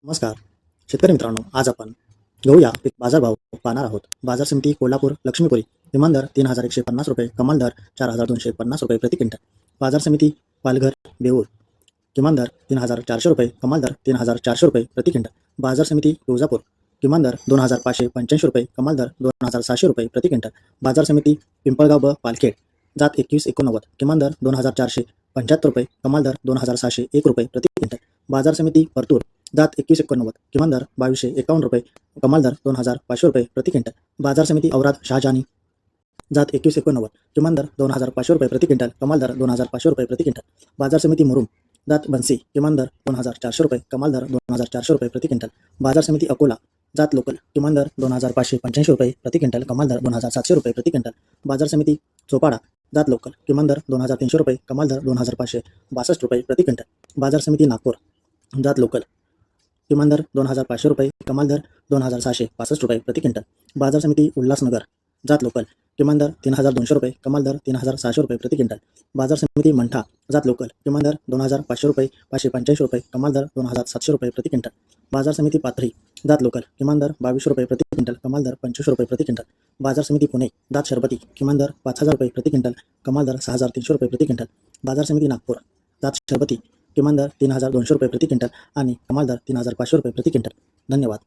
नमस्कार शेतकरी मित्रांनो, आज आपण गहू या पीक बाजारभाव पाहणार आहोत. बाजार समिती कोल्हापूर लक्ष्मीपुरी किमान दर 3,150 रुपये, कमाल दर 4,250 रुपये प्रति क्विंटल. बाजार समिती पालघर बेऊर किमान दर 3,400 रुपये, कमाल दर 3,400 रुपये प्रति क्विंटल. बाजार समिती तुळजापूर किमान दर 2,585 रुपये, कमाल दर 2,700 रुपये प्रति क्विंटल. बाजार समिती पिंपळगाव ब पालखेड जात 2189, किमान दर 2,475 रुपये, कमाल दर 2,601 रुपये प्रति क्विंटल. बाजार समिती परतूर जात 2189, किमान दर 2,251 रुपये, कमाल दर 2,500 रुपये प्रति क्विंटल. बाजार समिती औराद शहाजानी जात 2189, किमान दर 2,500 रुपये प्रति क्विंटल, कमाल दर 2,500 रुपये प्रति क्विंटल. बाजार समिती मुरुम जात बन्सी, किमान दर 2,400 रुपये, कमाल दर 2,400 रुपये प्रति क्विंटल. बाजार समिती अकोला जात लोकल, किमान दर 2,585 रुपये प्रति क्विंटल, कमाल दर 2,700 रुपये प्रति क्विंटल. बाजार समिती चोपाडा जात लोकल, किमान दर 2,300 रुपये, कमाल दर 2,562 रुपये प्रति क्विंटल. बाजार समिती नागपूर जात लोकल, किमान दर 2,500 रुपये, कमाल दर 2,665 रुपये प्रति क्विंटल. बाजार समिती उल्हासनगर जात लोकल, किमान दर 3,200 रुपये, कमाल दर 3,600 रुपये प्रति क्विंटल. बाजार समिती मंठा जात लोकल, किमान दर 2,500 रुपये, 585 रुपये, कमाल दर 2,700 रुपये प्रति क्विंटल. बाजार समिती पाथरी जात लोकल, किमान दर 2200 रुपये प्रति क्विंटल, कमाल दर 2500 रुपये प्रति क्विंटल. बाजार समिती पुणे जात शरबती, किमान दर 5,000 रुपये प्रति क्विंटल, कमाल दर 6,300 रुपये प्रति क्विंटल. बाजार समिती नागपूर जात शरबती, किमान दर 3,200 रुपये प्रति क्विंटल आणि कमाल दर 3,500 रुपये प्रति क्विंटल. धन्यवाद.